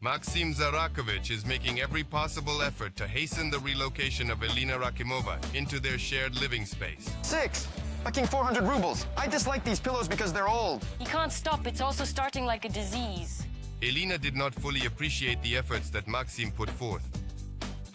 Maxim Zarakovich is making every possible effort to hasten the relocation of Elina Rakimova into their shared living space. 6. Fucking 400 rubles. I dislike these pillows because they're old. He can't stop. It's also starting like a disease. Elina did not fully appreciate the efforts that Maxim put forth.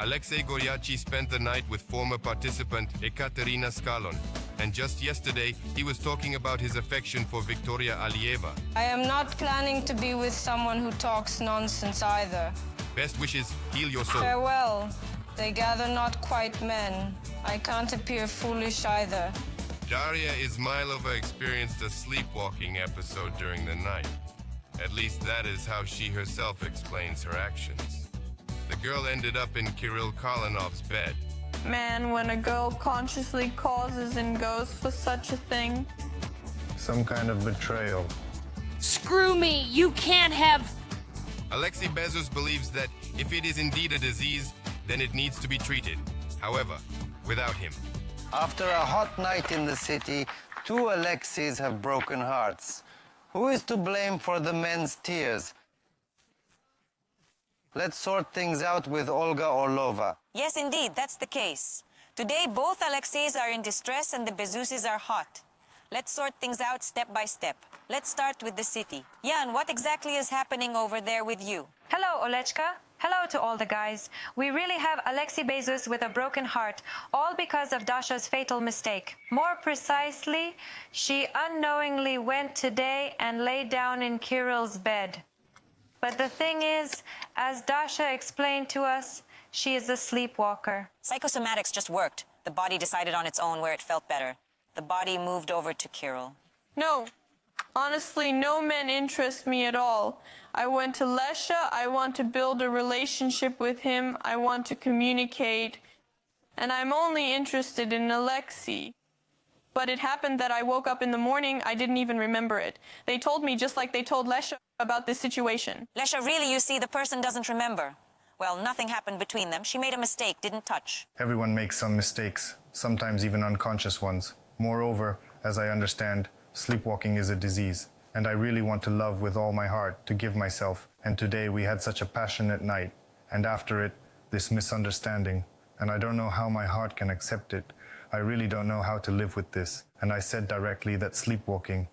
Alexei Goryachi spent the night with former participant Ekaterina Skalon, and just yesterday he was talking about his affection for Victoria Alieva. I am not planning to be with someone who talks nonsense either. Best wishes, heal your soul. Farewell. They gather not quite men. I can't appear foolish either. Daria Izmailova experienced a sleepwalking episode during the night. At least that is how she herself explains her actions. The girl ended up in Kirill Kolonov's bed. Man, when a girl consciously causes and goes for such a thing. Some kind of betrayal. Screw me! You can't have... Alexei Bezos believes that if it is indeed a disease, then it needs to be treated. However, without him. After a hot night in the city, 2 Alexeis have broken hearts. Who is to blame for the men's tears? Let's sort things out with Olga Orlova. Yes, indeed, that's the case. Today, both Alexeis are in distress and the Bezusis are hot. Let's sort things out step by step. Let's start with the city. Jan, what exactly is happening over there with you? Hello, Olechka. Hello to all the guys. We really have Alexei Bezus with a broken heart, all because of Dasha's fatal mistake. More precisely, she unknowingly went today and lay down in Kirill's bed. But the thing is, as Dasha explained to us, she is a sleepwalker. Psychosomatics just worked. The body decided on its own where it felt better. The body moved over to Kirill. No. Honestly, no men interest me at all. I went to Lesha, I want to build a relationship with him, I want to communicate, and I'm only interested in Alexei. But it happened that I woke up in the morning, I didn't even remember it. They told me just like they told Lesha about this situation. Lesha, really, you see, the person doesn't remember. Well, nothing happened between them. She made a mistake, didn't touch. Everyone makes some mistakes, sometimes even unconscious ones. Moreover, as I understand, sleepwalking is a disease, and I really want to love with all my heart, to give myself. And today we had such a passionate night, and after it, this misunderstanding. And I don't know how my heart can accept it. I really don't know how to live with this. And I said directly that sleepwalking,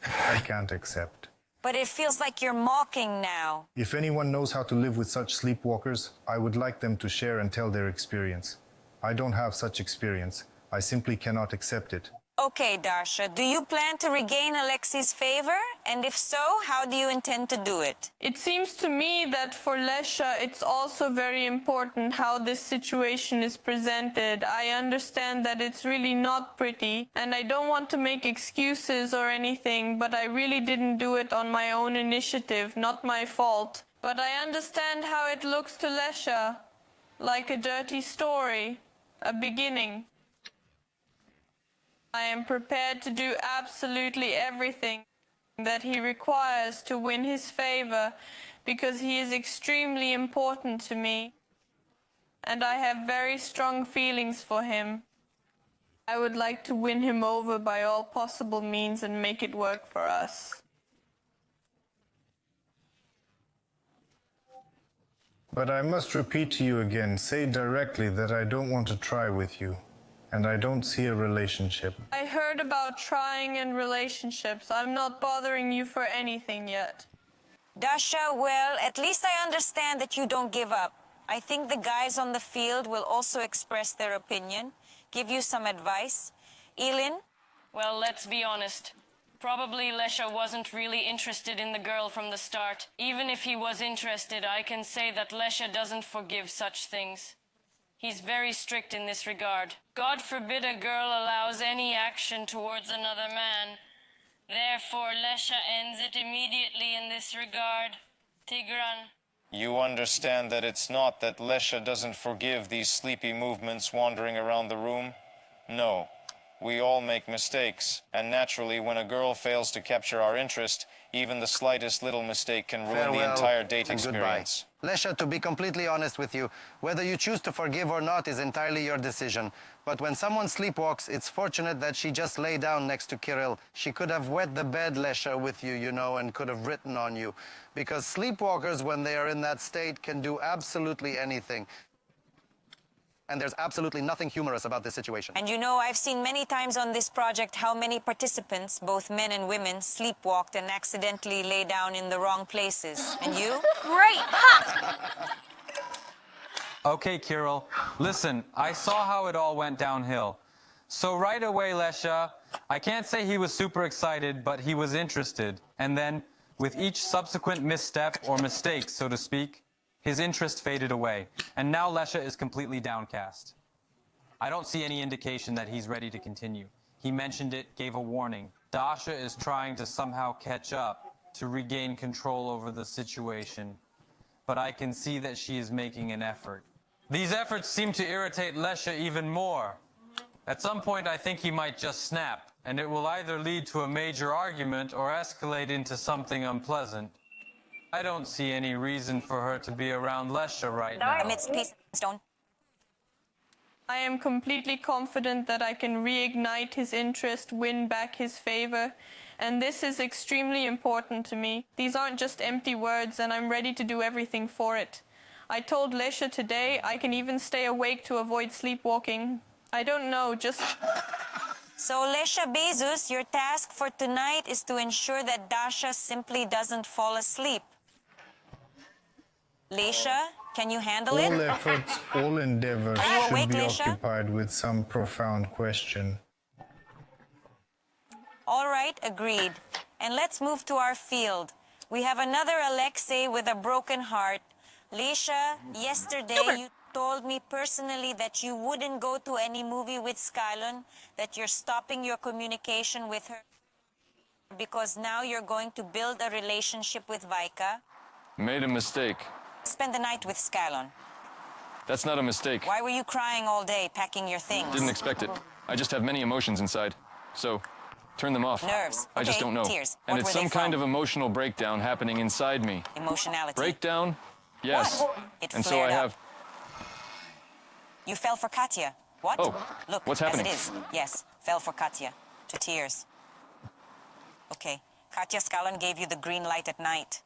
I can't accept. But it feels like you're mocking now. If anyone knows how to live with such sleepwalkers, I would like them to share and tell their experience. I don't have such experience. I simply cannot accept it. Okay, Dasha, do you plan to regain Alexei's favor? And if so, how do you intend to do it? It seems to me that for Lesha, it's also very important how this situation is presented. I understand that it's really not pretty, and I don't want to make excuses or anything, but I really didn't do it on my own initiative, not my fault. But I understand how it looks to Lesha, like a dirty story, a beginning. I am prepared to do absolutely everything that he requires to win his favor, because he is extremely important to me, and I have very strong feelings for him. I would like to win him over by all possible means and make it work for us. But I must repeat to you again, say directly that I don't want to try with you. And I don't see a relationship. I heard about trying and relationships. I'm not bothering you for anything yet. Dasha, well, at least I understand that you don't give up. I think the guys on the field will also express their opinion, give you some advice. Elin? Well, let's be honest. Probably Lesha wasn't really interested in the girl from the start. Even if he was interested, I can say that Lesha doesn't forgive such things. He's very strict in this regard. God forbid a girl allows any action towards another man. Therefore, Lesha ends it immediately in this regard. Tigran. You understand that it's not that Lesha doesn't forgive these sleepy movements wandering around the room? No. We all make mistakes, and naturally when a girl fails to capture our interest, Even the slightest little mistake can ruin Farewell the entire date and goodbye. experience. Lesha, to be completely honest with you, whether you choose to forgive or not is entirely your decision. But when someone sleepwalks, it's fortunate that she just lay down next to Kirill. She could have wet the bed, Lesha, with you, you know, and could have written on you. Because sleepwalkers, when they are in that state, can do absolutely anything. And there's absolutely nothing humorous about this situation. And you know, I've seen many times on this project how many participants, both men and women, sleepwalked and accidentally lay down in the wrong places. And you? Great! Ha! Okay, Kirill, listen, I saw how it all went downhill. So right away, Lesha, I can't say he was super excited, but he was interested. And then, with each subsequent misstep or mistake, so to speak, his interest faded away, and now Lesha is completely downcast. I don't see any indication that he's ready to continue. He mentioned it, gave a warning. Dasha is trying to somehow catch up, to regain control over the situation. But I can see that she is making an effort. These efforts seem to irritate Lesha even more. At some point, I think he might just snap, and it will either lead to a major argument or escalate into something unpleasant. I don't see any reason for her to be around Lesha right now. Amidst peace and stone. I am completely confident that I can reignite his interest, win back his favor, and this is extremely important to me. These aren't just empty words, and I'm ready to do everything for it. I told Lesha today I can even stay awake to avoid sleepwalking. I don't know, just... So, Lesha Bezos, your task for tonight is to ensure that Dasha simply doesn't fall asleep. Lesha, can you handle it? All efforts, all endeavors Are you should awake, be Lesha? occupied with some profound question. All right, agreed. And let's move to our field. We have another Alexei with a broken heart. Lesha, yesterday you told me personally that you wouldn't go to any movie with Skylon, that you're stopping your communication with her because now you're going to build a relationship with Vika. Made a mistake. Spend the night with Skylon. That's not a mistake. Why were you crying all day, packing your things? Didn't expect it. I just have many emotions inside. So, turn them off. Nerves. I just Okay, don't know. tears. And What it's were they some kind from? of emotional breakdown happening inside me. Emotionality. Breakdown? Yes. What? It And so flared I up. have... You fell for Katya. What? Oh, look, what's happening? as it is. Yes, fell for Katya. To tears. Okay, Katya Skylon gave you the green light at night.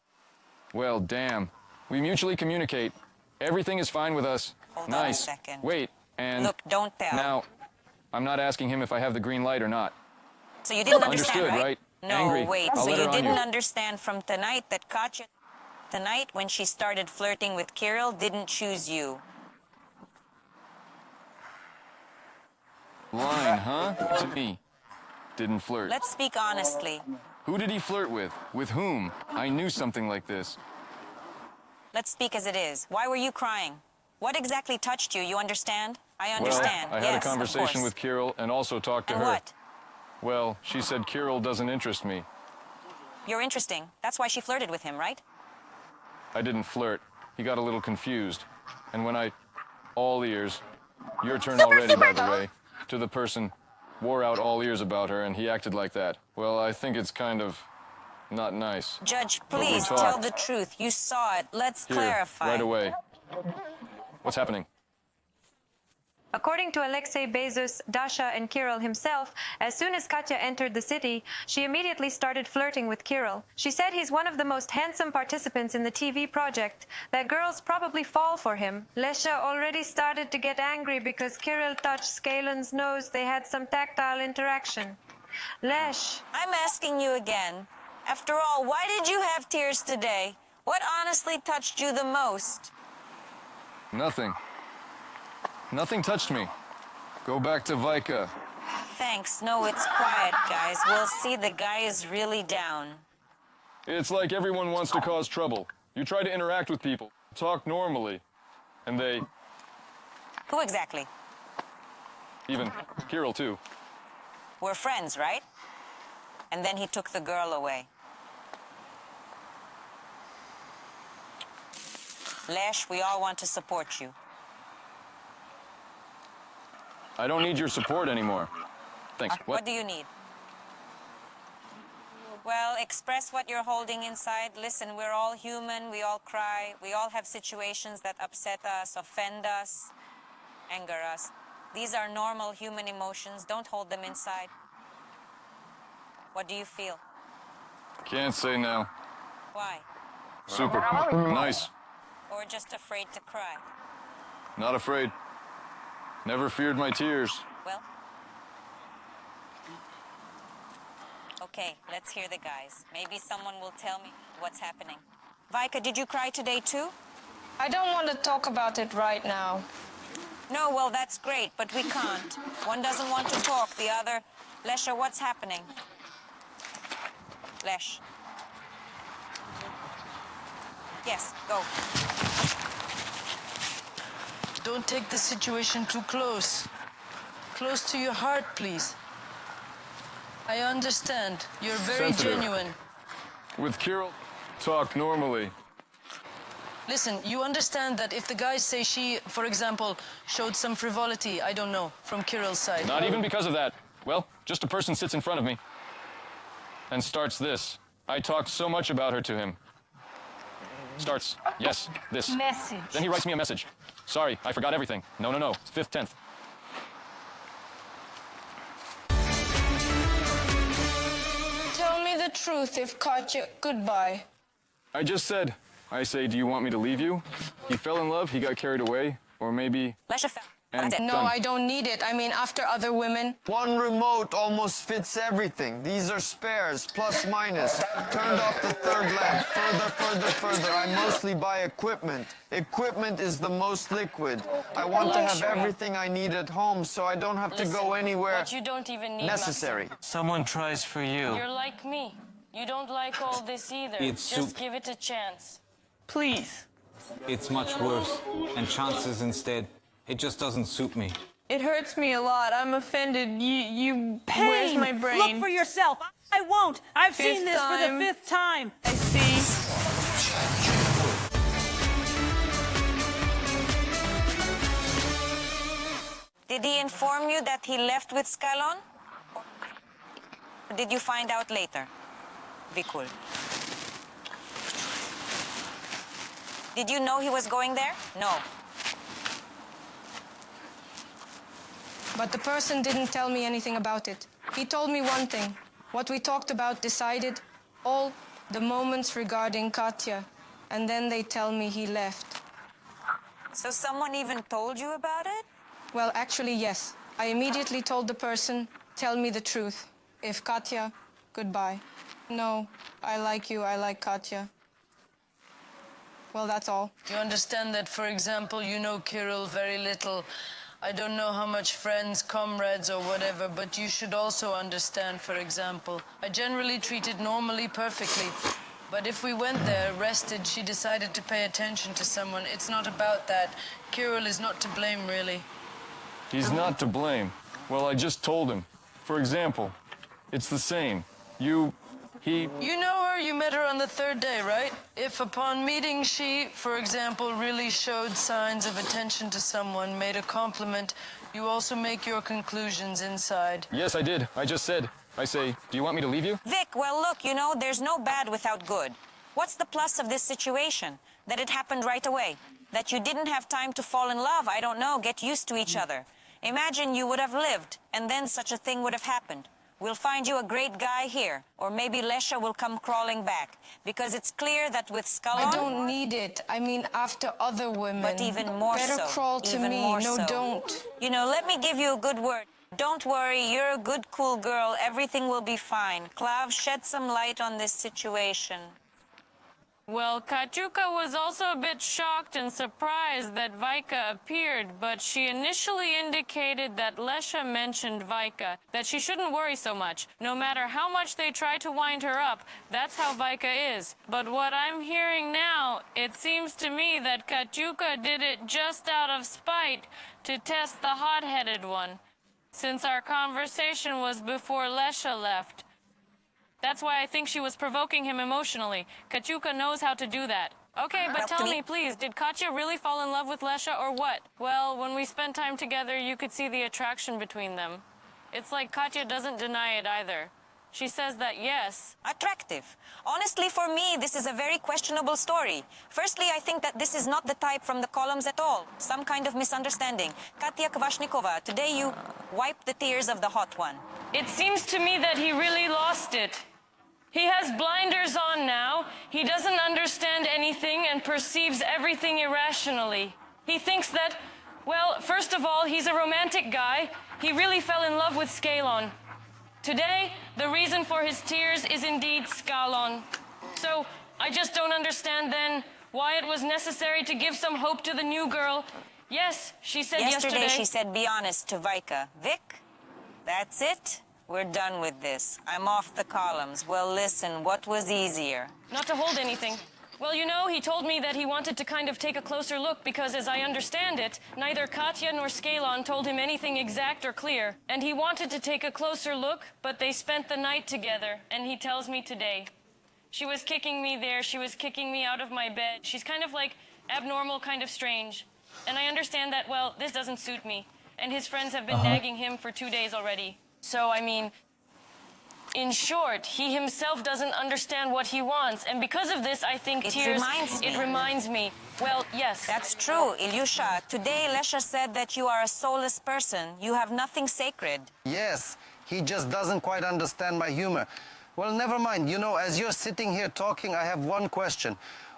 Well, damn. We mutually communicate. Everything is fine with us. Hold nice. on a second. Wait, and... Look, don't tell. Now, I'm not asking him if I have the green light or not. So you didn't understand, Understood, right? No, Angry. wait. I'll So let you her on didn't you. understand from tonight that Katya, tonight when she started flirting with Kirill, didn't choose you. Line, huh? To me. Didn't flirt. Let's speak honestly. Who did he flirt with? With whom? I knew something like this. Let's speak as it is. Why were you crying? What exactly touched you? You understand? I understand. Well, I had yes, a of conversation course. with Kirill and also talked to And her. what? Well, she said Kirill doesn't interest me. You're interesting. That's why she flirted with him, right? I didn't flirt. He got a little confused. And when I... all ears... Your turn already, by the way. To the person... wore out all ears about her and he acted like that. Well, I think it's kind of... not nice. Judge, But we please tell talked. the truth. You saw it. Let's Here, clarify. right away. What's happening? According to Alexei Bezos, Dasha, and Kirill himself, as soon as Katya entered the city, she immediately started flirting with Kirill. She said he's one of the most handsome participants in the TV project, that girls probably fall for him. Lesha already started to get angry because Kirill touched Skalon's nose. They had some tactile interaction. Lesh. I'm asking you again. After all, why did you have tears today? What honestly touched you the most? Nothing. Nothing touched me. Go back to Vika. Thanks. No, it's quiet, guys. We'll see the guy is really down. It's like everyone wants to cause trouble. You try to interact with people, talk normally, and they... Who exactly? even Kirill too. We're friends, right? And then he took the girl away. Lesh, we all want to support you. I don't need your support anymore. Thanks. What do you need? Well, express what you're holding inside. Listen, we're all human, we all cry, we all have situations that upset us, offend us, anger us. These are normal human emotions. Don't hold them inside. What do you feel? Can't say now. Why? Super. Nice. Or just afraid to cry? Not afraid. Never feared my tears. Well, okay, let's hear the guys. Maybe someone will tell me what's happening. Vika, did you cry today too? I don't want to talk about it right now. No, well, that's great, but we can't. One doesn't want to talk, the other... Lesha, what's happening? Lesh. Yes, go. Don't take the situation too close. Close to your heart, please. I understand. You're very Sensitive. genuine. With Kirill, talk normally. Listen, you understand that if the guys say she, for example, showed some frivolity, I don't know, from Kirill's side. Not even because of that. Well, just a person sits in front of me and starts this. I talked so much about her to him. Starts, yes, this. Message. Then he writes me a message. Sorry, I forgot everything. No, 5th, 10th. Tell me the truth, if Katya, goodbye. I just said, I say, do you want me to leave you? He fell in love, he got carried away, or maybe... Lesha fell. And No, done. I don't need it. I mean, after other women. One remote almost fits everything. These are spares, plus minus. Turned off the third lamp. Further. I mostly buy equipment. Equipment is the most liquid. I want to have everything I need at home, so I don't have to go anywhere But you don't even need necessary. Someone tries for you. You're like me. You don't like all this either. It's Just soup. give it a chance. Please. It's much worse. And chances instead. It just doesn't suit me. It hurts me a lot. I'm offended. Where's my brain? Look for yourself. I won't. I've seen this for the 5th time. I see. Did he inform you that he left with Scalon? Or did you find out later? Vikul. Did you know he was going there? No. But the person didn't tell me anything about it. He told me one thing. What we talked about decided all the moments regarding Katya. And then they tell me he left. So someone even told you about it? Well, actually, yes. I immediately told the person, tell me the truth. If Katya, goodbye. No, I like you, I like Katya. Well, that's all. You understand that, for example, you know Kirill very little. I don't know how much friends, comrades, or whatever, but you should also understand, for example, I generally treated normally perfectly. But if we went there, rested, she decided to pay attention to someone. It's not about that. Kirill is not to blame, really. He's not to blame. Well, I just told him. For example, it's the same. You know her, you met her on the 3rd day, right? If upon meeting she, for example, really showed signs of attention to someone, made a compliment, you also make your conclusions inside. Yes, I did. I just said. I say, do you want me to leave you? Vic, well, look, you know, there's no bad without good. What's the plus of this situation? That it happened right away. That you didn't have time to fall in love, I don't know, get used to each other. Imagine you would have lived, and then such a thing would have happened. We'll find you a great guy here, or maybe Lesha will come crawling back, because it's clear that with Scalon... I don't need it. I mean, after other women. But even more Better so. crawl to even me. More No, so. don't. You know, let me give you a good word. Don't worry, you're a good, cool girl. Everything will be fine. Klav, shed some light on this situation. Well, Katyuka was also a bit shocked and surprised that Vika appeared, but she initially indicated that Lesha mentioned Vika, that she shouldn't worry so much. No matter how much they try to wind her up, that's how Vika is. But what I'm hearing now, it seems to me that Katyuka did it just out of spite to test the hot-headed one, since our conversation was before Lesha left. That's why I think she was provoking him emotionally. Katyuka knows how to do that. Okay, but tell me, please, did Katya really fall in love with Lesha or what? Well, when we spent time together, you could see the attraction between them. It's like Katya doesn't deny it either. She says that yes. Attractive. Honestly, for me, this is a very questionable story. Firstly, I think that this is not the type from the columns at all. Some kind of misunderstanding. Katya Kvashnikova, today you wiped the tears of the hot one. It seems to me that he really lost it. He has blinders on now. He doesn't understand anything and perceives everything irrationally. He thinks that, well, first of all, he's a romantic guy. He really fell in love with Scalon. Today, the reason for his tears is indeed Scalon. So, I just don't understand then why it was necessary to give some hope to the new girl. Yes, she said yesterday... she said, be honest to Vika. Vic, that's it. We're done with this. I'm off the columns. Well, listen, what was easier? Not to hold anything. Well, you know, he told me that he wanted to kind of take a closer look because, as I understand it, neither Katya nor Scalon told him anything exact or clear. And he wanted to take a closer look, but they spent the night together, and he tells me today. She was kicking me there, she was kicking me out of my bed. She's kind of like abnormal, kind of strange. And I understand that, well, this doesn't suit me. And his friends have been nagging him for 2 days already. So, I mean... In short, he himself doesn't understand what he wants, and because of this, I think tears... It reminds me. Well, yes. That's true, Ilyusha. Today, Lesha said that you are a soulless person. You have nothing sacred. Yes, he just doesn't quite understand my humor. Well, never mind. You know, as you're sitting here talking, I have one question.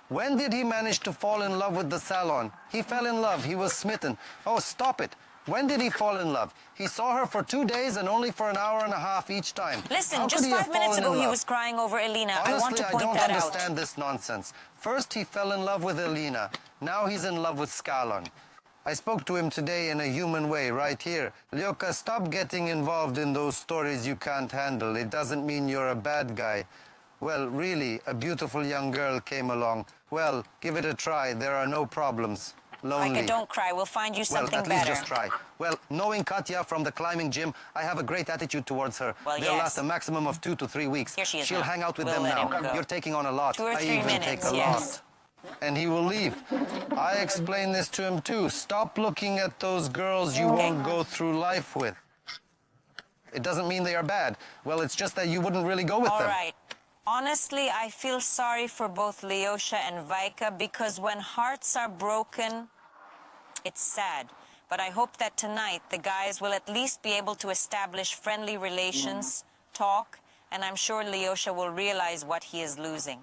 When did he manage to fall in love with the salon? He fell in love. He was smitten. Oh, stop it. When did he fall in love? He saw her for 2 days and only for an hour and a half each time. Listen, just 5 minutes ago he was crying over Elina. Honestly, I want to point that out. I don't understand this nonsense. First he fell in love with Elina. Now he's in love with Scalon. I spoke to him today in a human way, right here. Lyoka, stop getting involved in those stories you can't handle. It doesn't mean you're a bad guy. Well, really, a beautiful young girl came along. Well, give it a try. There are no problems. Lonely. Micah, don't cry. We'll find you something better. Well, at least just try. Well, knowing Katya from the climbing gym, I have a great attitude towards her. Well, They'll last a maximum of 2 to 3 weeks. Here she is. She'll hang out with them let now. him go. You're taking on a lot. 2 or 3 I even minutes, take a yes. lot. And he will leave. I explained this to him too. Stop looking at those girls you won't go through life with. It doesn't mean they are bad. Well, it's just that you wouldn't really go with them. All right. Honestly, I feel sorry for both Lyosha and Vika because when hearts are broken, it's sad. But I hope that tonight the guys will at least be able to establish friendly relations, talk, and I'm sure Lyosha will realize what he is losing.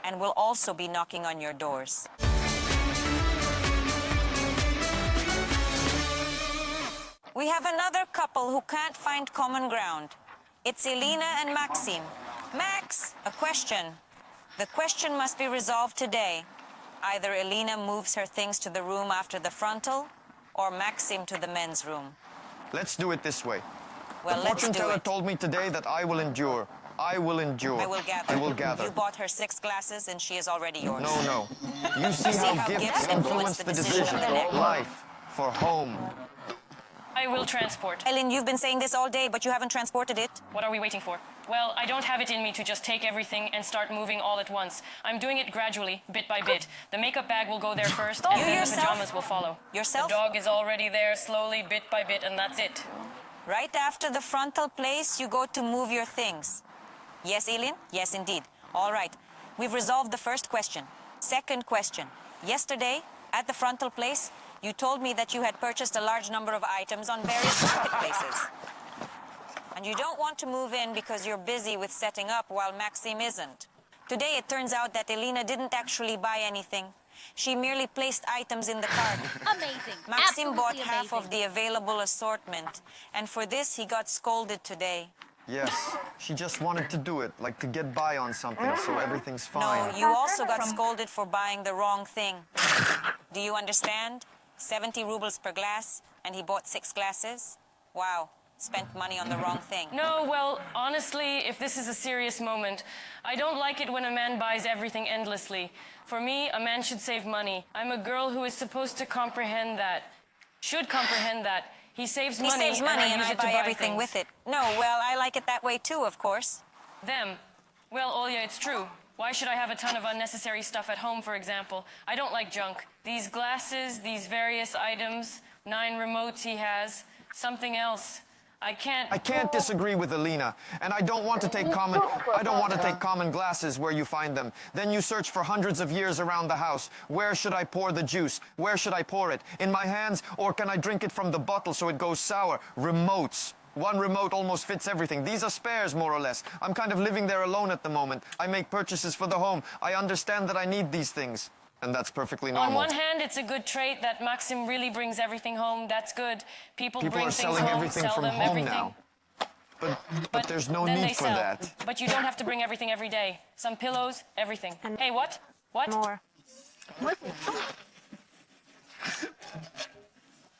And will also be knocking on your doors. We have another couple who can't find common ground. It's Elina and Maxim. Max, a question. The question must be resolved today. Either Elina moves her things to the room after the frontal, or Maxim to the men's room. Let's do it this way. Well, the let's fortune do teller it. told me today that I will endure. I will endure. I will gather. I will gather. You bought her 6 glasses and she is already yours. No. You see how gifts influence the decision. Life for home. I will transport. Ellen, you've been saying this all day, but you haven't transported it. What are we waiting for? Well, I don't have it in me to just take everything and start moving all at once. I'm doing it gradually, bit by bit. The makeup bag will go there first, and then the pajamas will follow. Yourself? The dog is already there, slowly, bit by bit, and that's it. Right after the frontal place, you go to move your things. Yes, Elin? Yes, indeed. All right. We've resolved the first question. Second question. Yesterday, at the frontal place, you told me that you had purchased a large number of items on various marketplaces. And you don't want to move in because you're busy with setting up while Maxim isn't. Today it turns out that Elina didn't actually buy anything. She merely placed items in the cart. Amazing. Maxim bought half of the available assortment, and for this he got scolded today. Yes, she just wanted to do it, like to get by on something, so everything's fine. No, you also got scolded for buying the wrong thing. Do you understand? 70 rubles per glass, and he bought 6 glasses? Wow. Spent money on the wrong thing. No, well, honestly, if this is a serious moment, I don't like it when a man buys everything endlessly. For me, a man should save money. I'm a girl who is supposed to comprehend that. Should comprehend that. He saves money, and I buy everything with it. No, well, I like it that way too, of course. Them. Well, Olya, it's true. Why should I have a ton of unnecessary stuff at home, for example? I don't like junk. These glasses, these various items, 9 remotes he has, something else. I can't... I can't disagree with Elina, and I don't want to take common glasses where you find them. Then you search for hundreds of years around the house. Where should I pour the juice? Where should I pour it? In my hands, or can I drink it from the bottle so it goes sour? Remotes. One remote almost fits everything. These are spares, more or less. I'm kind of living there alone at the moment. I make purchases for the home. I understand that I need these things. And that's perfectly normal. On one hand, it's a good trait that Maxim really brings everything home. That's good. People bring are things selling home, everything sell from them home everything. now. But there's no then need they for sell. that. But you don't have to bring everything every day. Some pillows, everything. Hey, what? What? More.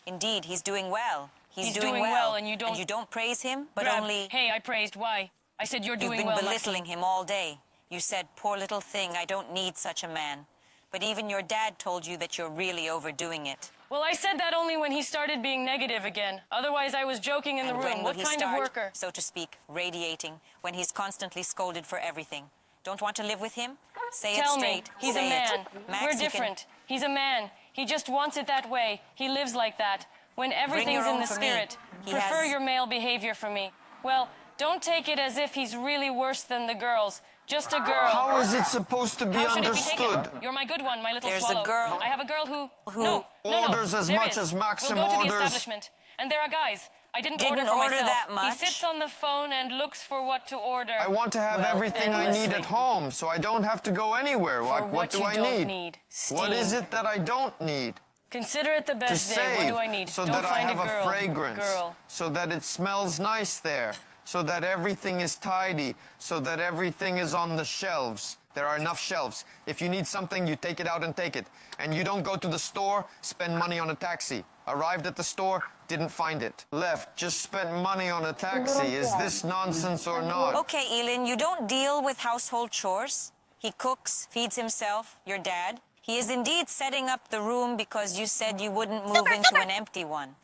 Indeed, he's doing well. He's doing well, and you don't... And you don't praise him, but Brad, only... Hey, I praised. Why? I said you're doing well, You've been belittling him all day. You said, poor little thing, I don't need such a man. But even your dad told you that you're really overdoing it. Well, I said that only when he started being negative again. Otherwise, I was joking in the And room. when will What he kind start, of worker? so to speak, radiating, when he's constantly scolded for everything? Don't want to live with him? Say Tell it straight. me, he's Say a man. It. Max, We're he can- different. He's a man. He just wants it that way. He lives like that. When everything's your in own the for me. spirit, He prefer has- your male behavior for me. Well, don't take it as if he's really worse than the girls. Just a girl. How is it supposed to be How should it be taken? understood? You're my good one, my little There's a swallow. girl I have a girl who who orders as there much is. as Maxim we'll go to the orders. establishment, and there are guys. I didn't Didn't order for order myself. that much. He sits on the phone and looks for what to order. I want to have everything I need at home, so I don't have to go anywhere. Like, what do you I don't need? need. What Steam. is it that I don't need? Consider it the To best day. What save, do I need? so Don't that I find have a girl. a fragrance, Girl. so that it smells nice there, so that everything is tidy, so that everything is on the shelves. There are enough shelves. If you need something, you take it out and take it. And you don't go to the store, spend money on a taxi. Arrived at the store, didn't find it. Left, just spent money on a taxi. Is this nonsense or not? Okay, Elin, you don't deal with household chores. He cooks, feeds himself, your dad. He is indeed setting up the room because you said you wouldn't move into an empty one.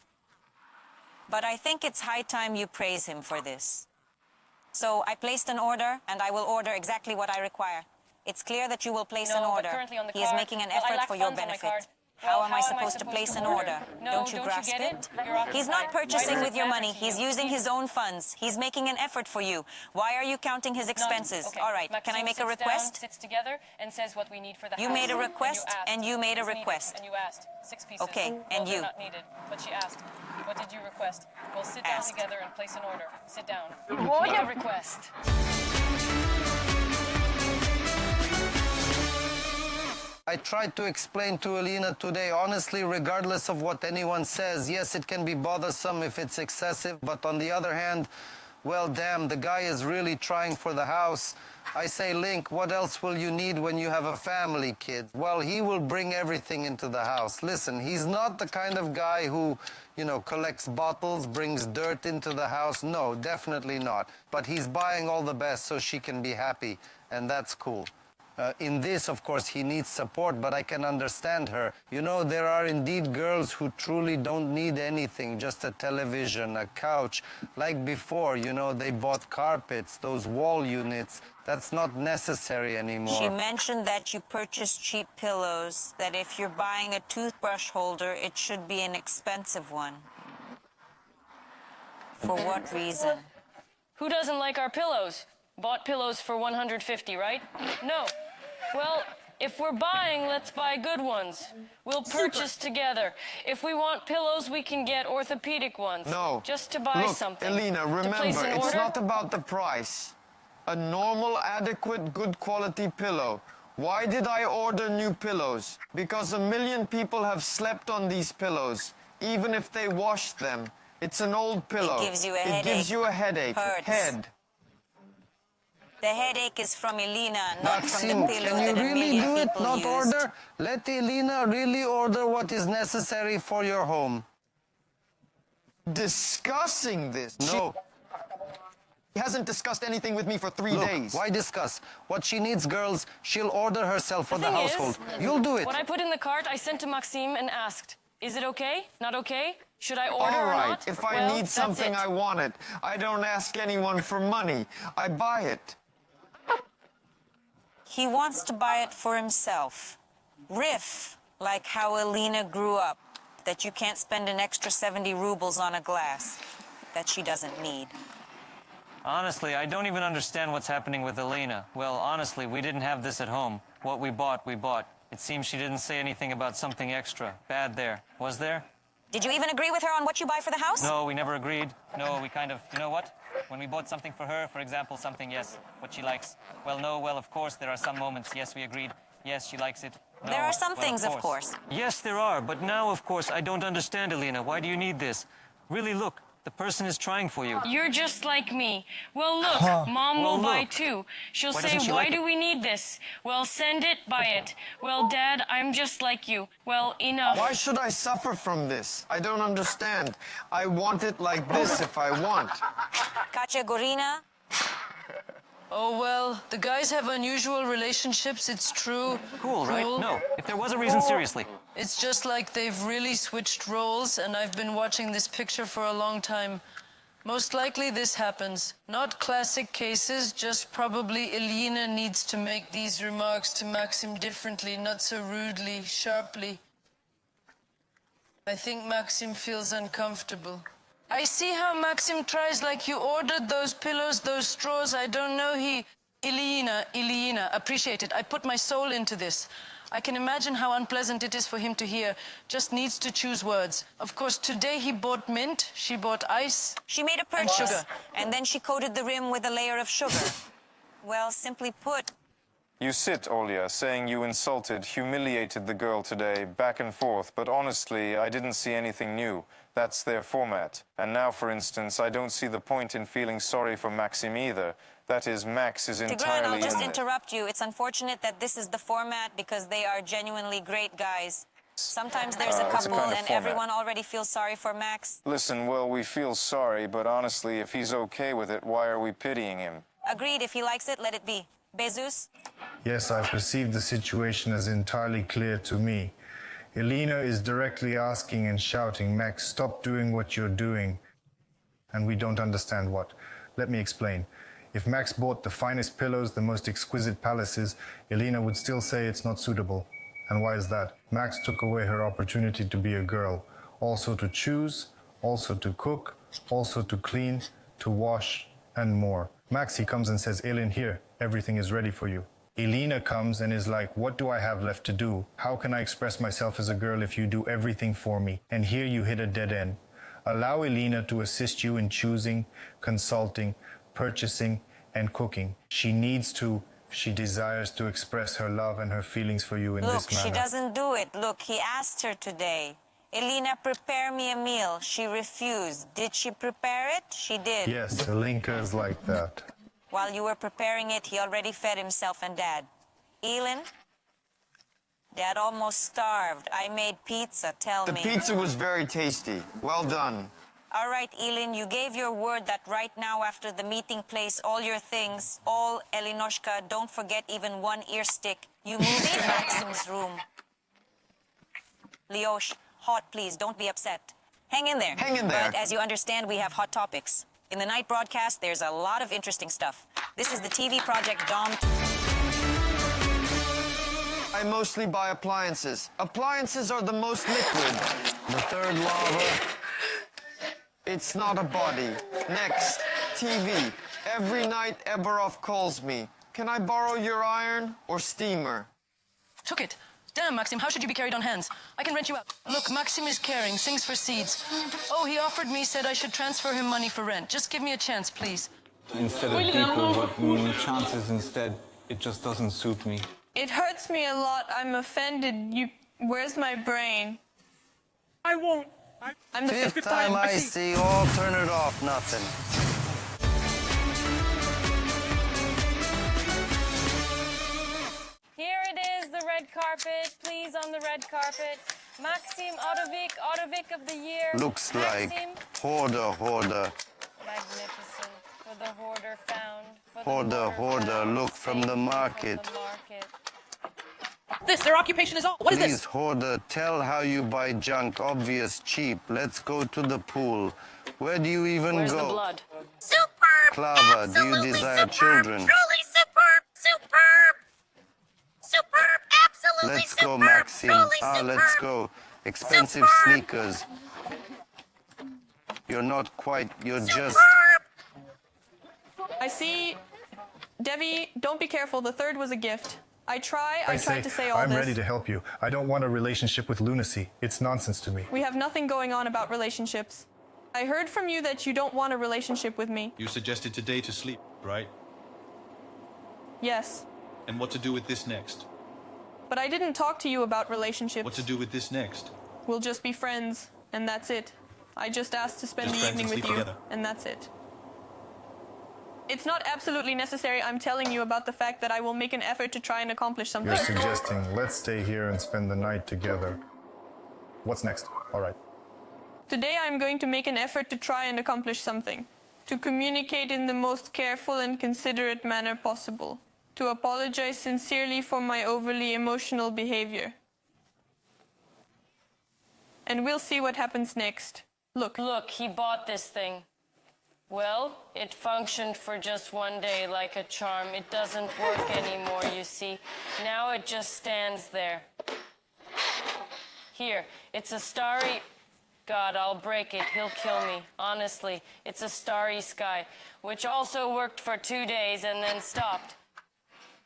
But I think it's high time you praise him for this. So I placed an order, and I will order exactly what I require. It's clear that you will place an No, but order. currently on the He is card, making an well, I effort lack for your funds on my benefit. card. How Well, am I supposed to place an order? No, Don't you grasp get it? You're He's not purchasing Why with your does it money. matter to He's you? using his own funds. He's making an effort for you. Why are you counting his expenses? Okay. All right, can I Maxim make a sits request? Down, sits together and says what we need for the You house. made a request, and you made a It's needed, request. And you asked 6 pieces. Okay, Well, and they're you? not needed, but she asked. What did you request? Well, sit down Ask. together and place an order. Sit down. Make a request. I tried to explain to Elina today, honestly, regardless of what anyone says, yes, it can be bothersome if it's excessive, but on the other hand, well, damn, the guy is really trying for the house. I say, Link, what else will you need when you have a family, kid? Well, he will bring everything into the house. Listen, he's not the kind of guy who, you know, collects bottles, brings dirt into the house. No, definitely not. But he's buying all the best so she can be happy, and that's cool. In this, of course, he needs support, but I can understand her. You know, there are indeed girls who truly don't need anything, just a television, a couch. Like before, you know, they bought carpets, those wall units. That's not necessary anymore. She mentioned that you purchase cheap pillows, that if you're buying a toothbrush holder, it should be an expensive one. For what reason? Who doesn't like our pillows? Bought pillows for 150, right? No. Well, if we're buying, let's buy good ones. We'll purchase together. If we want pillows, we can get orthopedic ones. No. Just to buy Look, something. Elina, To place remember, an it's order? not about the price. A normal, adequate, good quality pillow. Why did I order new pillows? Because 1 million people have slept on these pillows, even if they washed them. It's an old pillow. gives you a It headache. gives you a headache. Hurts. Head. The headache is from Elina, not from Maxim, the pillow can you that a really million do it, people not used. order? Let Elina really order what is necessary for your home. Discussing this. No. He hasn't discussed anything with me for 3 Look, days. why discuss? What she needs, girls, she'll order herself for the thing is, household. You'll do it. What I put in the cart, I sent to Maxim and asked, is it okay? Not okay? Should I order All or right, not? if I Well, need that's something, it. I want it. I don't ask anyone for money. I buy it. He wants to buy it for himself. Riff, like how Elina grew up, that you can't spend an extra 70 rubles on a glass. that she doesn't need. Honestly, I don't even understand what's happening with Elina. Well, honestly, we didn't have this at home. What we bought, we bought. It seems she didn't say anything about something extra. Bad there. Was there? Did you even agree with her on what you buy for the house? No, we never agreed. No, we kind of, you know what? When we bought something for her, for example, something, yes, what she likes. Well, no, well, of course, there are some moments. Yes, we agreed. Yes, she likes it. No, There are some well, things, of course. Yes, there are. But now, of course, I don't understand, Elina. Why do you need this? Really, look. The person is trying for you. You're just like me. Well, look, Mom Well, will buy look. too. She'll Why say, doesn't she why like do it? we need this? Well, send it, buy it. Well, Dad, I'm just like you. Well, enough. Why should I suffer from this? I don't understand. I want it like this if I want. Katya Gorina? Oh, well, the guys have unusual relationships, it's true. Cool, right? Cruel. No, if there was a reason, seriously. It's just like they've really switched roles, and I've been watching this picture for a long time. Most likely this happens. Not classic cases, just probably Elina needs to make these remarks to Maxim differently, not so rudely, sharply. I think Maxim feels uncomfortable. I see how Maxim tries, like you ordered those pillows, those straws. I don't know, Elina, appreciate it. I put my soul into this. I can imagine how unpleasant it is for him to hear. Just needs to choose words. Of course, today he bought mint, she bought ice. She made a and purchase, sugar. and then she coated the rim with a layer of sugar. Well, simply put, You sit, Olya, saying you insulted, humiliated the girl today, back and forth, but honestly, I didn't see anything new. That's their format. And now, for instance, I don't see the point in feeling sorry for Maxim either. That is, Max is Tigran, entirely I'll just in it. interrupt you. It's unfortunate that this is the format because they are genuinely great guys. Sometimes there's a It's a couple kind of and format. everyone already feels sorry for Max. Listen, well, we feel sorry, but honestly, if he's okay with it, why are we pitying him? Agreed, if he likes it, let it be. Bezus? Yes, I perceive the situation as entirely clear to me. Elina is directly asking and shouting, Max, stop doing what you're doing. And we don't understand what. Let me explain. If Max bought the finest pillows, the most exquisite palaces, Elina would still say it's not suitable. And why is that? Max took away her opportunity to be a girl, also to choose, also to cook, also to clean, to wash, and more. Max, he comes and says, Elin, here, everything is ready for you. Elina comes and is like, what do I have left to do? How can I express myself as a girl if you do everything for me? And here you hit a dead end. Allow Elina to assist you in choosing, consulting, purchasing, and cooking. She needs to, she desires to express her love and her feelings for you in Look, this manner. she doesn't do it. Look, he asked her today. Elina, prepare me a meal. She refused. Did she prepare it? She did. Yes, Elinka is like that. While you were preparing it, he already fed himself and Dad. Elin? Dad almost starved. I made pizza, tell The me. pizza was very tasty. Well done. All right, Elin, you gave your word that right now after the meeting place, all your things, all Elinoshka, don't forget even one ear stick. You move to Maxim's room. Leosh, hot please, don't be upset. Hang in there. Hang in there. But as you understand, we have hot topics. In the night broadcast, there's a lot of interesting stuff. This is the TV project Dom. I mostly buy appliances. Appliances are the most liquid. The third lava. It's not a body. Next, TV. Every night Eberov calls me. Can I borrow your iron or steamer? Took it. Damn, Maxim, how should you be carried on hands? I can rent you out. Look, Maxim is caring, sings for seeds. Oh, he offered me, said I should transfer him money for rent. Just give me a chance, please. Instead of people, but chances instead. It just doesn't suit me. It hurts me a lot. I'm offended. Where's my brain? I won't. I'm the Fifth time I see, all turn it off, nothing. Here it is, the red carpet. Please, on the red carpet. Maxim Otovik of the year. Looks like Maxim. hoarder. Magnificent. For the hoarder found. For Hoarder, found. look from the market. From the market. This, their occupation is all. What is Please, this? hoarder, tell how you buy junk, obvious, cheap. Let's go to the pool. Where do you even Where's go? the blood? Superb! Clava, do you Absolutely desire superb, children? Truly superb! Superb! Superb! Absolutely Let's superb! go, Maxim. Truly superb! Let's go. Expensive Superb. sneakers. You're not quite, you're just... I see. Devi, don't be careful. The third was a gift. I tried to say all I'm this. ready to help you. I don't want a relationship with lunacy. It's nonsense to me. We have nothing going on about relationships. I heard from you that you don't want a relationship with me. You suggested today to sleep, right? Yes. And what to do with this next? But I didn't talk to you about relationships. What to do with this next? We'll just be friends, and that's it. I just asked to spend Just the friends evening and with sleep you, together. and that's it. It's not absolutely necessary. I'm telling you about the fact that I will make an effort to try and accomplish something. You're suggesting let's stay here and spend the night together. What's next? All right. Today I'm going to make an effort to try and accomplish something. To communicate in the most careful and considerate manner possible. To apologize sincerely for my overly emotional behavior. And we'll see what happens next. Look. Look, he bought this thing. Well, it functioned for just one day like a charm. It doesn't work anymore, you see. Now it just stands there. Here, it's a starry... God, I'll break it. He'll kill me. Honestly, it's a starry sky, which also worked for 2 days and then stopped.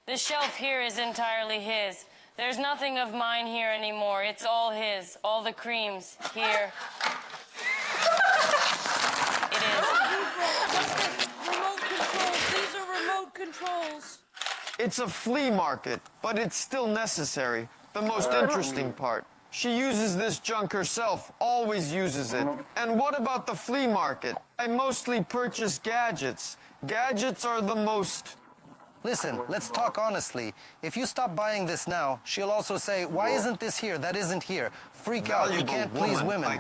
This shelf here is entirely his. There's nothing of mine here anymore. It's all his. All the creams here. It is. Remote controls. These are remote controls. It's a flea market, but it's still necessary. The most interesting part. She uses this junk herself, always uses it. And what about the flea market? I mostly purchase gadgets. Gadgets are the most... Listen, let's talk honestly. If you stop buying this now, she'll also say, why isn't this here? That isn't here. Freak out. He can't please women.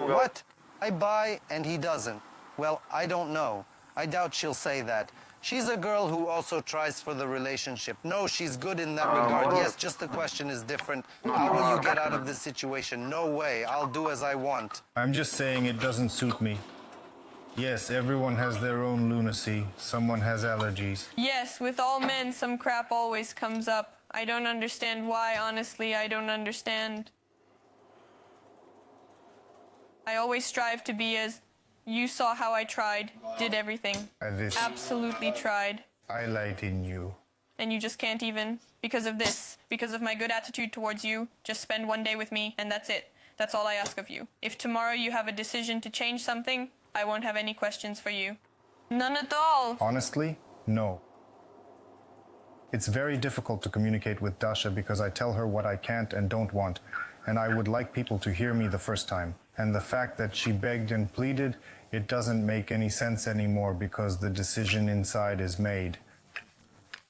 What? I buy and he doesn't. Well, I don't know. I doubt she'll say that. She's a girl who also tries for the relationship. No, she's good in that regard. Yes, just the question is different. How will you get out of this situation? No way. I'll do as I want. I'm just saying it doesn't suit me. Yes, everyone has their own lunacy. Someone has allergies. Yes, with all men, some crap always comes up. I don't understand why, honestly, I don't understand. I always strive to be as... You saw how I tried, did everything. Absolutely tried. I light in you. And you just can't even, because of this, because of my good attitude towards you, just spend 1 day with me, and that's it. That's all I ask of you. If tomorrow you have a decision to change something, I won't have any questions for you. None at all. Honestly, no. It's very difficult to communicate with Dasha because I tell her what I can't and don't want, and I would like people to hear me the first time. And the fact that she begged and pleaded, it doesn't make any sense anymore because the decision inside is made.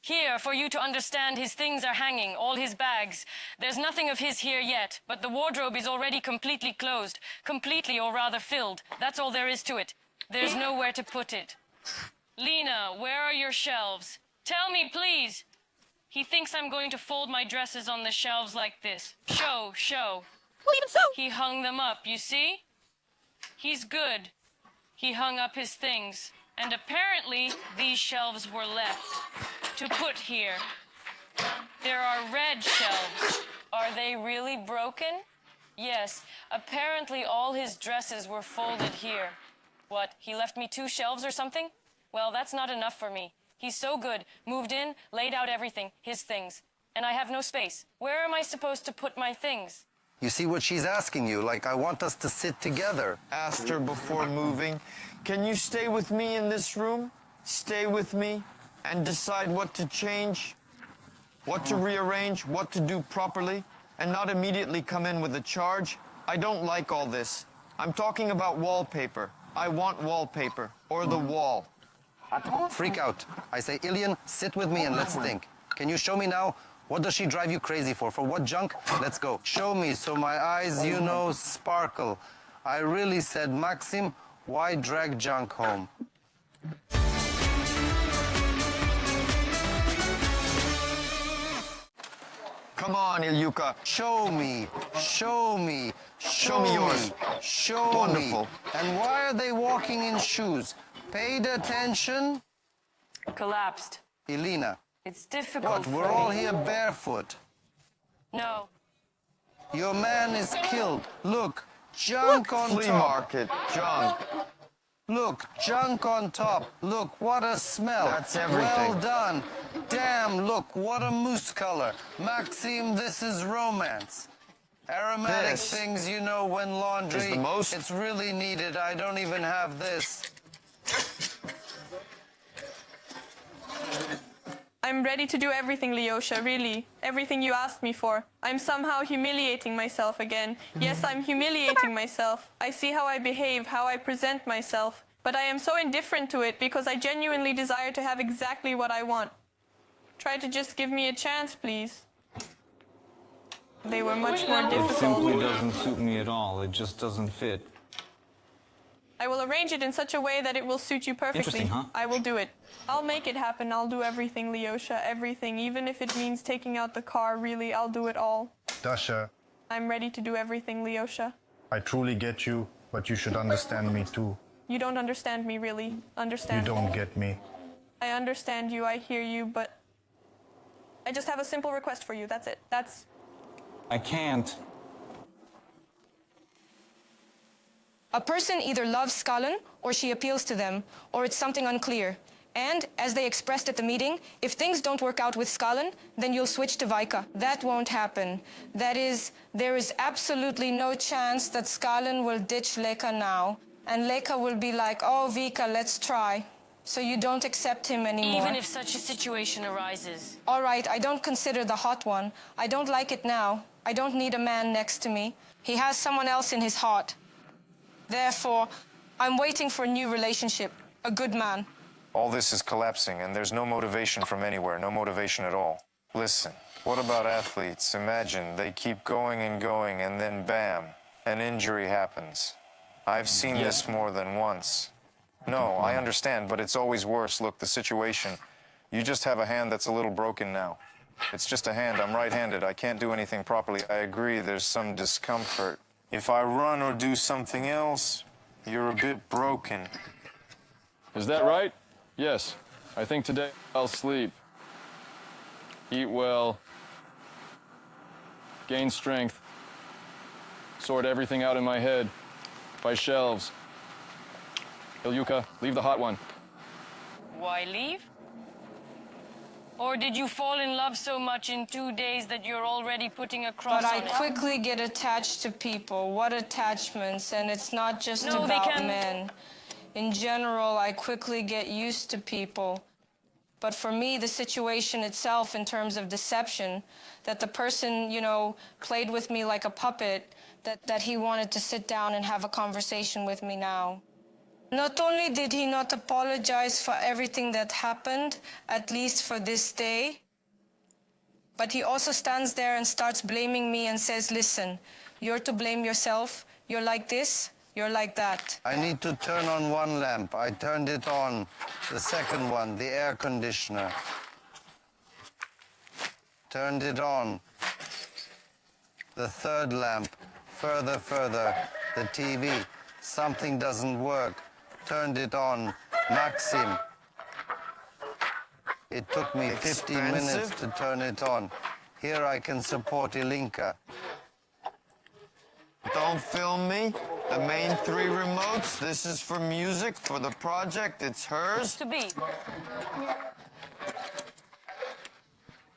Here, for you to understand, his things are hanging, all his bags. There's nothing of his here yet, but the wardrobe is already completely closed. Completely, or rather filled. That's all there is to it. There's nowhere to put it. Lena, where are your shelves? Tell me, please! He thinks I'm going to fold my dresses on the shelves like this. Show. Well, even so. He hung them up, you see? He's good. He hung up his things. And apparently, these shelves were left to put here. There are red shelves. Are they really broken? Yes, apparently all his dresses were folded here. What, he left me 2 shelves or something? Well, that's not enough for me. He's so good, moved in, laid out everything, his things. And I have no space. Where am I supposed to put my things? You see what she's asking you, like I want us to sit together. Asked her before moving, can you stay with me in this room? Stay with me and decide what to change, what to rearrange, what to do properly, and not immediately come in with a charge? I don't like all this. I'm talking about wallpaper. I want wallpaper, or the wall. Freak out. I say, Ilian, sit with me and let's think. Can you show me now? What does she drive you crazy for? For what junk? Let's go. Show me so my eyes, you know, sparkle. I really said, Maxim, why drag junk home? Come on, Ilyuka. Show me. Show me yours. Show Wonderful. me. And why are they walking in shoes? Paid attention? Collapsed. Elina. It's difficult. What, we're all here barefoot. No. Your man is killed. Look, junk on Flea top. market, junk. Look, junk on top. Look, what a smell. That's everything. Well done. Damn, look, what a moose color. Maxim, this is romance. Aromatic This things, you know, when laundry, is the most- it's really needed. I don't even have this. I'm ready to do everything, Lyosha, really. Everything you asked me for. I'm somehow humiliating myself again. Yes, I'm humiliating myself. I see how I behave, how I present myself. But I am so indifferent to it because I genuinely desire to have exactly what I want. Try to just give me a chance, please. They were much more It difficult. simply doesn't suit me at all. It just doesn't fit. I will arrange it in such a way that it will suit you perfectly. Interesting, huh? I will do it. I'll make it happen. I'll do everything, Lyosha, everything. Even if it means taking out the car, really, I'll do it all. Dasha, I'm ready to do everything, Lyosha. I truly get you, but you should understand me too. You don't understand me, really. You Understand? don't get me. I understand you, I hear you, but I just have a simple request for you. That's it. I can't. A person either loves Skallen or she appeals to them, or it's something unclear. And, as they expressed at the meeting, if things don't work out with Skallen, then you'll switch to Vika. That won't happen. That is, there is absolutely no chance that Skallen will ditch Leka now. And Leka will be like, oh, Vika, let's try. So you don't accept him anymore. Even if such a situation arises. All right, I don't consider the hot one. I don't like it now. I don't need a man next to me. He has someone else in his heart. Therefore, I'm waiting for a new relationship, a good man. All this is collapsing, and there's no motivation from anywhere, no motivation at all. Listen, what about athletes? Imagine they keep going, and then bam, an injury happens. I've seen this more than once. No, I understand, but it's always worse. Look, the situation. You just have a hand that's a little broken now. It's just a hand. I'm right-handed. I can't do anything properly. I agree, there's some discomfort. If I run or do something else, you're a bit broken. Is that right? Yes. I think today I'll sleep. Eat well. Gain strength. Sort everything out in my head. By shelves. Ilyuka, leave the hot one. Why leave? Or did you fall in love so much in 2 days that you're already putting a cross But on I it? quickly get attached to people. What attachments? And it's not just No, they about can- men. In general, I quickly get used to people. But for me, the situation itself, in terms of deception, that the person, you know, played with me like a puppet, that he wanted to sit down and have a conversation with me now. Not only did he not apologize for everything that happened, at least for this day, but he also stands there and starts blaming me and says, listen, you're to blame yourself. You're like this, you're like that. I need to turn on one lamp. I turned it on. The second one, the air conditioner. Turned it on. The third lamp. Further. The TV. Something doesn't work. Turned it on. Maxim. It took me 15 minutes to turn it on. Here I can support Ilinka. Don't film me. The main 3 remotes. This is for music, for the project. It's hers. To be.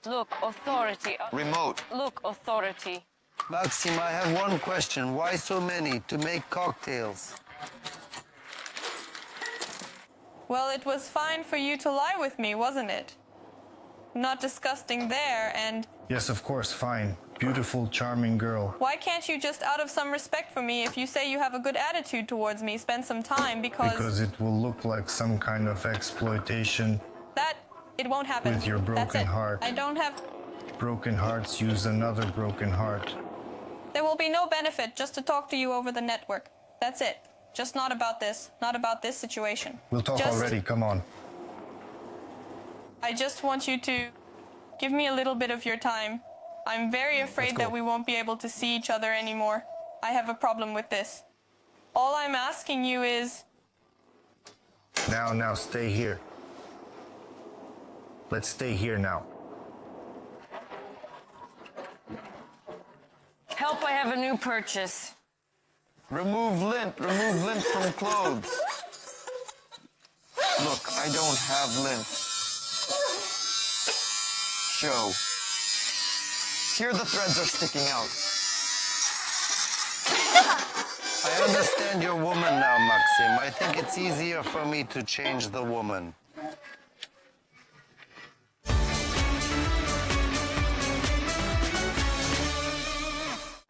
Look, authority. Remote. Look, authority. Maxim, I have one question. Why so many? To make cocktails? Well, it was fine for you to lie with me, wasn't it? Not disgusting there, and Yes, of course, fine. Beautiful, charming girl. why can't you just, out of some respect for me, if you say you have a good attitude towards me, spend some time, because Because it will look like some kind of exploitation. that, it won't happen. With your That's broken it. heart. I don't have, Broken hearts use another broken heart. there will be no benefit just to talk to you over the network. That's it. Just not about this situation. We'll talk Just- already, come on. I just want you to give me a little bit of your time. I'm very afraid that we won't be able to see each other anymore. I have a problem with this. All I'm asking you is, Now, stay here. Let's stay here now. Help, I have a new purchase. Remove lint from clothes. Look, I don't have lint. Show. Here the threads are sticking out. I understand your woman now, Maxim. I think it's easier for me to change the woman.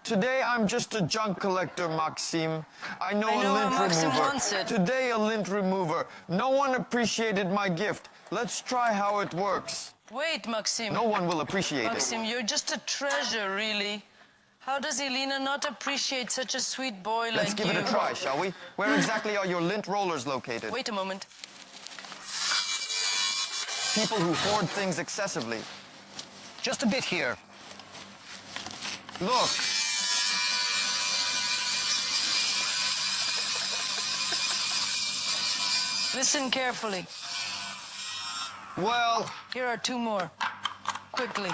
Today I'm just a junk collector, Maxim. I know a how lint Maxim remover. wants it. Today a lint remover. No one appreciated my gift. Let's try how it works. Wait, Maxim. No one will appreciate Maxim, you're just a treasure, really. How does Elina not appreciate such a sweet boy it. like Let's give you? it a try, shall we? Where exactly are your lint rollers located? Wait a moment. People who hoard things excessively. Just a bit here. Look. Listen carefully. Well, here are 2 more. Quickly.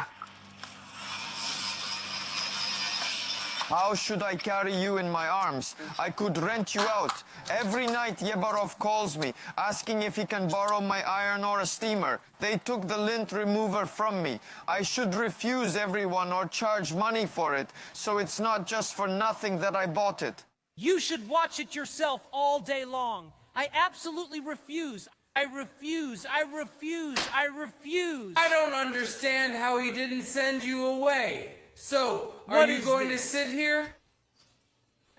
How should I carry you in my arms? I could rent you out. Every night Yebarov calls me, asking if he can borrow my iron or a steamer. They took the lint remover from me. I should refuse everyone or charge money for it, so it's not just for nothing that I bought it. You should watch it yourself all day long. I absolutely refuse. I refuse. I refuse. I refuse. I don't understand how he didn't send you away. So, are you going to sit here?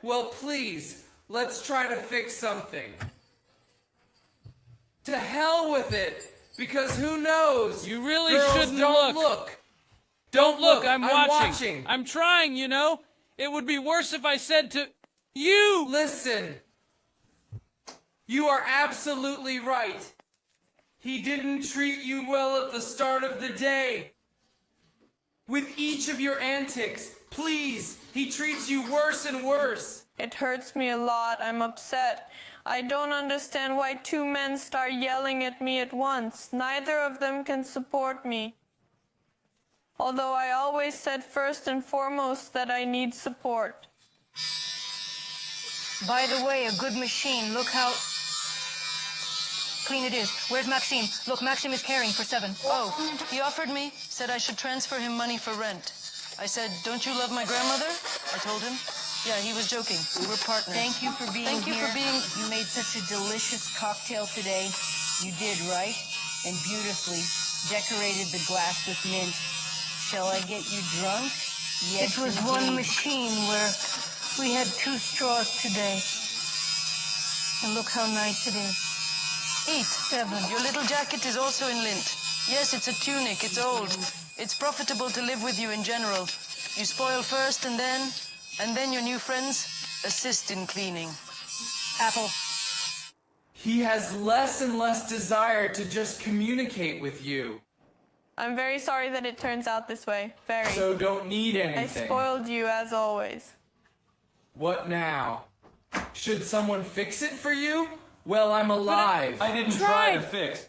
Well, please, let's try to fix something. To hell with it, because who knows? You really Girls shouldn't don't look. Don't look. I'm watching. I'm trying, you know. It would be worse if I said to you. Listen. You are absolutely right. He didn't treat you well at the start of the day. With each of your antics, please, he treats you worse and worse. It hurts me a lot. I'm upset. I don't understand why 2 men start yelling at me at once. Neither of them can support me. Although I always said first and foremost that I need support. By the way, a good machine. Look how clean it is. Where's Maxim? Look, Maxim is carrying for 7. Oh, he offered me, said I should transfer him money for rent. I said, don't you love my grandmother? I told him. Yeah, he was joking. We're partners. Thank you for being Thank you here. for being... You made such a delicious cocktail today. You did, right? And beautifully decorated the glass with mint. Shall I get you drunk? Yes, It was indeed. one machine where we had 2 straws today. And look how nice it is. Eat. 7. Your little jacket is also in lint. Yes, it's a tunic. It's old. It's profitable to live with you in general. You spoil first and then your new friends assist in cleaning. Apple. He has less and less desire to just communicate with you. I'm very sorry that it turns out this way. Very. So don't need I anything. spoiled you as always. What now? Should someone fix it for you? Well, I'm alive. I didn't try to fix.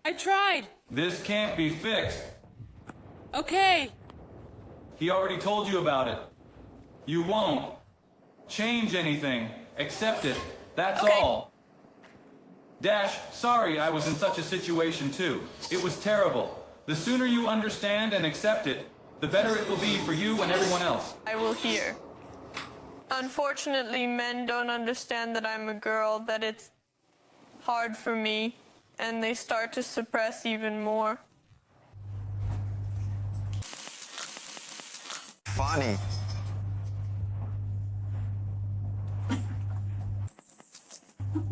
I tried. This can't be fixed. Okay. He already told you about it. You won't change anything. Accept it. That's all. Dash, sorry I was in such a situation too. It was terrible. The sooner you understand and accept it, the better it will be for you and everyone else. I will hear. Unfortunately, men don't understand that I'm a girl, that it's hard for me, and they start to suppress even more. Funny.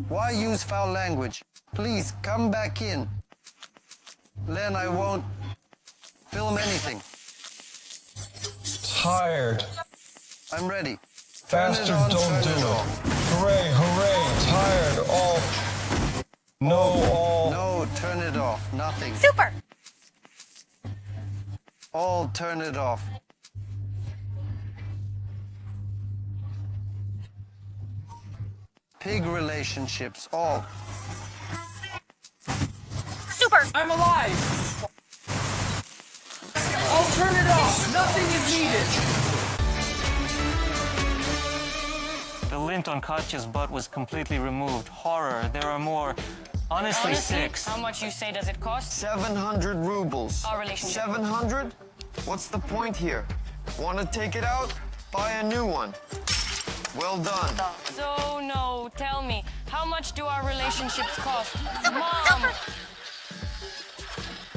Why use foul language? Please, come back in. Then I won't film anything. Tired. I'm ready. Faster, turn it on, don't turn do it it. off. Hooray, hooray, tired, all. No, all. No, turn it off. Nothing. Super! All turn it off. Pig relationships, all. Super! I'm alive! I'll turn it off! Nothing is needed! The lint on Katya's butt was completely removed. Horror. There are more Honestly, 6. How much you say does it cost? 700 rubles. Our relationship. 700? What's the point here? Want to take it out? Buy a new one. Well done. So, no, tell me, how much do our relationships cost? Mom!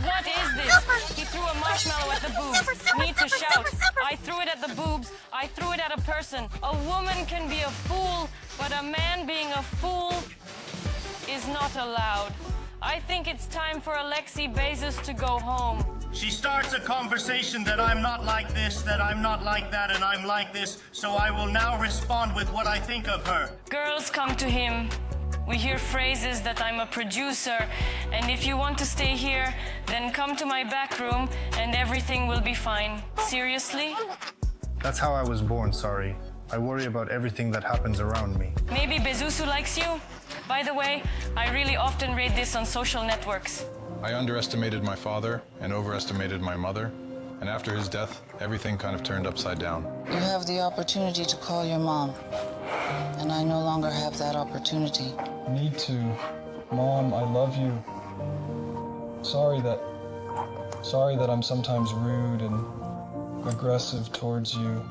What is this? He threw a marshmallow at the boobs. Me to shout. I threw it at the boobs. I threw it at a person. A woman can be a fool, but a man being a fool is not allowed. I think it's time for Alexei Bezos to go home. She starts a conversation that I'm not like this, that I'm not like that, and I'm like this, so I will now respond with what I think of her. Girls come to him. We hear phrases that I'm a producer, and if you want to stay here, then come to my back room and everything will be fine. Seriously? That's how I was born, sorry. I worry about everything that happens around me. Maybe Bezusu likes you? By the way, I really often read this on social networks. I underestimated my father and overestimated my mother. And after his death, everything kind of turned upside down. You have the opportunity to call your mom. And I no longer have that opportunity. Need to. Mom, I love you. Sorry that I'm sometimes rude and aggressive towards you.